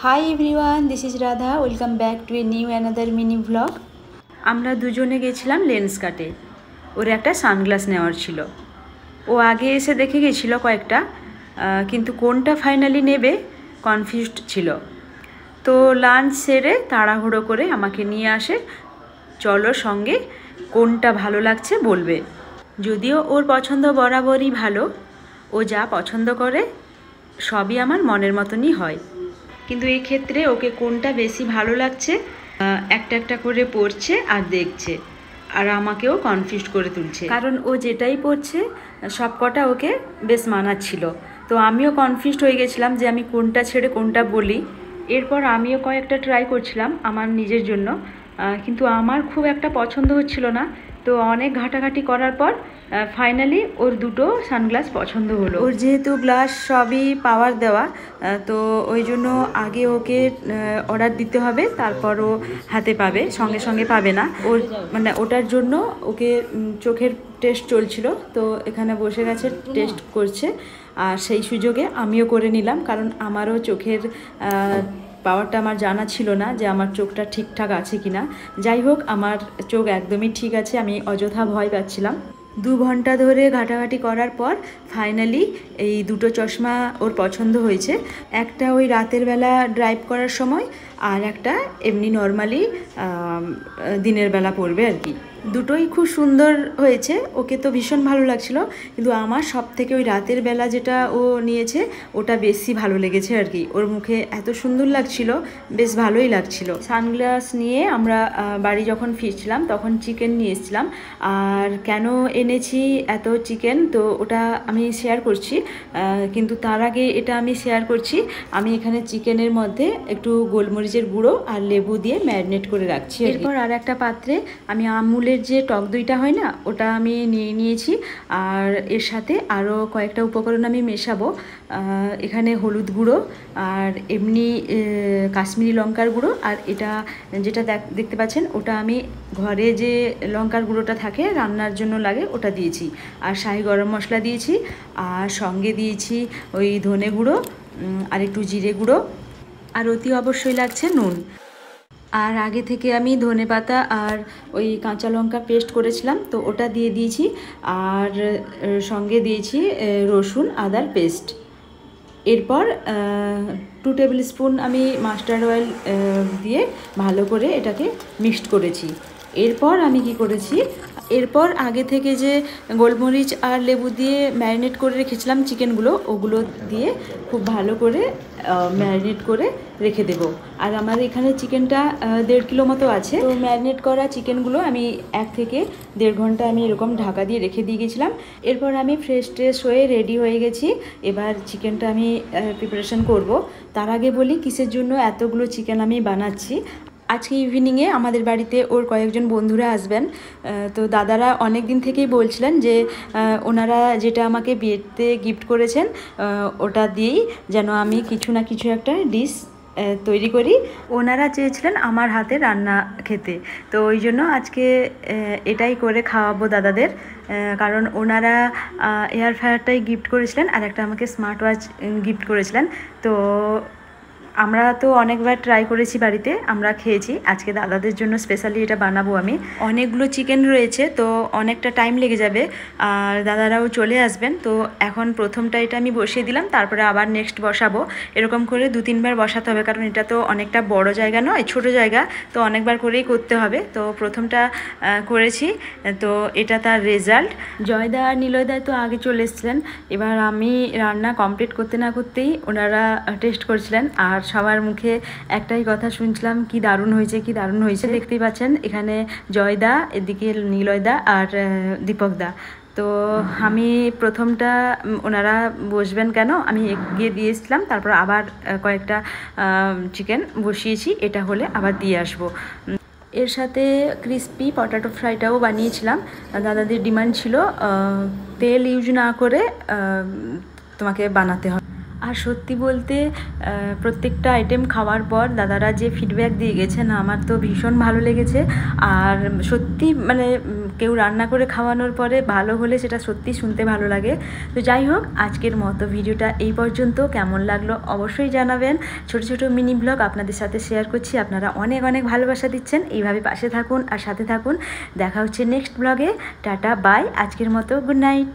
Hi everyone, this is Radha. Welcome back to a new another mini vlog. আমরা দুজনে গেছিলাম lens কাটে। ওর একটা সানগ্লাস নেওয়ার ছিল। ও আগে এসে দেখে গেছিলো কয়েকটা, কিন্তু কোনটা ফাইনালি নেবে কনফিউজড ছিল। তো লাঞ্চ সেরে তাড়াহুড়ো করে আমাকে নিয়ে আসে, চলো সঙ্গে, কোনটা ভালো লাগছে বলবে। যদিও ওর পছন্দ বরাবরই ভালো, ও যা পছন্দ করে সবই আমার মনের মতনই হয়, কিন্তু এই ক্ষেত্রে ওকে কোনটা বেশি ভালো লাগছে একটা একটা করে পড়ছে আর দেখছে, আর আমাকেও কনফিউজ করে তুলছে, কারণ ও যেটাই পড়ছে সব কটা ওকে বেশ মানাচ্ছিল। তো আমিও কনফিউজড হয়ে গেছিলাম যে আমি কোনটা ছেড়ে কোনটা বলি। এরপর আমিও কয়েকটা ট্রাই করছিলাম আমার নিজের জন্য, কিন্তু আমার খুব একটা পছন্দ হচ্ছিল না। তো অনেক ঘাটাঘাটি করার পর ফাইনালি ওর দুটো সানগ্লাস পছন্দ হলো। ওর যেহেতু গ্লাস সবই পাওয়ার দেওয়া, তো ওই জন্য আগে ওকে অর্ডার দিতে হবে, তারপর ও হাতে পাবে, সঙ্গে সঙ্গে পাবে না। ওর মানে ওটার জন্য ওকে চোখের টেস্ট চলছিল, তো এখানে বসে গেছে টেস্ট করছে, আর সেই সুযোগে আমিও করে নিলাম, কারণ আমারও চোখের পাওয়ারটা আমার জানা ছিল না যে আমার চোখটা ঠিকঠাক আছে কি না। যাই হোক, আমার চোখ একদমই ঠিক আছে, আমি অযথা ভয় পাচ্ছিলাম। 2 ঘন্টা ধরে ঘাটাঘাটি করার পর ফাইনালি এই দুটো চশমা ওর পছন্দ হয়েছে। একটা ওই রাতের বেলা ড্রাইভ করার সময়, আর একটা এমনি নর্মালি দিনের বেলা পরবে আর কি। দুটোই খুব সুন্দর হয়েছে, ওকে তো ভীষণ ভালো লাগছিল, কিন্তু আমার সব থেকে ওই রাতের বেলা যেটা ও নিয়েছে ওটা বেশি ভালো লেগেছে আর কি। ওর মুখে এত সুন্দর লাগছিল, বেশ ভালোই লাগছিল। সানগ্লাস নিয়ে আমরা বাড়ি যখন ফিরছিলাম তখন চিকেন নিয়ে এসেছিলাম। আর কেন এনেছি এত চিকেন, তো ওটা আমি শেয়ার করছি, কিন্তু তার আগে এটা আমি শেয়ার করছি, আমি এখানে চিকেনের মধ্যে একটু গোলমরিচের গুঁড়ো আর লেবু দিয়ে ম্যারিনেট করে রাখছি। এরপর আর একটা পাত্রে আমি আমুলের যে টক দইটা হয় না, ওটা আমি নিয়ে নিয়েছি, আর এর সাথে আরও কয়েকটা উপকরণ আমি মেশাবো। এখানে হলুদ গুঁড়ো, আর এমনি কাশ্মীরি লঙ্কার গুঁড়ো, আর এটা যেটা দেখতে পাচ্ছেন ওটা আমি ঘরে যে লঙ্কার গুঁড়োটা থাকে রান্নার জন্য লাগে ওটা দিয়েছি, আর শাহি গরম মশলা দিয়েছি, আর সঙ্গে দিয়েছি ওই ধনে গুঁড়ো আর একটু জিরে গুঁড়ো, আর অতি অবশ্যই লাগছে নুন। আর আগে থেকে আমি ধনেপাতা আর ওই কাঁচা লঙ্কা পেস্ট করেছিলাম, তো ওটা দিয়ে দিয়েছি, আর সঙ্গে দিয়েছি রসুন আদার পেস্ট। এরপর 2 টেবিল স্পুন আমি মাস্টার্ড অয়েল দিয়ে ভালো করে এটাকে মিক্সড করেছি। এরপর আমি কি করেছি, এরপর আগে থেকে যে গোলমরিচ আর লেবু দিয়ে ম্যারিনেট করে রেখেছিলাম চিকেনগুলো, ওগুলো দিয়ে খুব ভালো করে ম্যারিনেট করে রেখে দেব। আর আমার এখানে চিকেনটা 1.5 কিলো মতো আছে, তো ম্যারিনেট করা চিকেনগুলো আমি 1 থেকে 1.5 ঘন্টা আমি এরকম ঢাকা দিয়ে রেখে দিয়ে গেছিলাম। এরপর আমি ফ্রেশ ট্রেশ হয়ে রেডি হয়ে গেছি, এবার চিকেনটা আমি প্রিপারেশন করব। তার আগে বলি কিসের জন্য এতগুলো চিকেন আমি বানাচ্ছি। আজকে ইভিনিংয়ে আমাদের বাড়িতে ওর কয়েকজন বন্ধুরা আসবেন, তো দাদারা অনেক দিন থেকেই বলছিলেন যে ওনারা যেটা আমাকে বিয়েতে গিফট করেছেন ওটা দিয়েই যেন আমি কিছু না কিছু একটা ডিশ তৈরি করি। ওনারা চেয়েছিলেন আমার হাতে রান্না খেতে, তো ওই জন্য আজকে এটাই করে খাওয়াবো দাদাদের, কারণ ওনারা এয়ার ফ্রায়ারটাই গিফট করেছিলেন, আর একটা আমাকে স্মার্ট ওয়াচ গিফট করেছিলেন। তো আমরা তো অনেকবার ট্রাই করেছি বাড়িতে, আমরা খেয়েছি, আজকে দাদাদের জন্য স্পেশালি এটা বানাবো আমি। অনেকগুলো চিকেন রয়েছে, তো অনেকটা টাইম লেগে যাবে, আর দাদারাও চলে আসবেন। তো এখন প্রথমটা এটা আমি বসিয়ে দিলাম, তারপরে আবার নেক্সট বসাবো, এরকম করে 2-3 বার বসাতে হবে, কারণ এটা তো অনেকটা বড় জায়গা নয়, ছোট জায়গা, তো অনেকবার করেই করতে হবে। তো প্রথমটা করেছি, তো এটা তার রেজাল্ট। জয়দা আর নিলয়দা তো আগে চলে এসেছিলেন, এবার আমি রান্না কমপ্লিট করতে না করতেই ওনারা টেস্ট করছিলেন, আর সবার মুখে একটাই কথা শুনছিলাম, কি দারুণ হয়েছে, কি দারুণ হয়েছে। দেখতেই পাচ্ছেন এখানে জয়দা, এদিকে নিলয়দা আর দীপকদা। তো আমি প্রথমটা, ওনারা বসবেন কেন, আমি গিয়ে দিয়েছিলাম, তারপর আবার কয়েকটা চিকেন বসিয়েছি, এটা হলে আবার দিয়ে আসবো। এর সাথে ক্রিসপি পটাটো ফ্রাইটাও বানিয়েছিলাম, দাদাদের ডিমান্ড ছিল তেল ইউজ না করে তোমাকে বানাতে হবে। আর সত্যি বলতে প্রত্যেকটা আইটেম খাওয়ার পর দাদারা যে ফিডব্যাক দিয়ে গেছেন আমার তো ভীষণ ভালো লেগেছে। আর সত্যি মানে কেউ রান্না করে খাওয়ানোর পরে ভালো হলে সেটা সত্যি শুনতে ভালো লাগে। তো যাই হোক, আজকের মতো ভিডিওটা এই পর্যন্ত। কেমন লাগলো অবশ্যই জানাবেন। ছোট ছোট মিনি ব্লগ আপনাদের সাথে শেয়ার করছি, আপনারা অনেক অনেক ভালোবাসা দিচ্ছেন। এইভাবে পাশে থাকুন আর সাথে থাকুন। দেখা হচ্ছে নেক্সট ব্লগে। টাটা বাই, আজকের মতো গুড নাইট।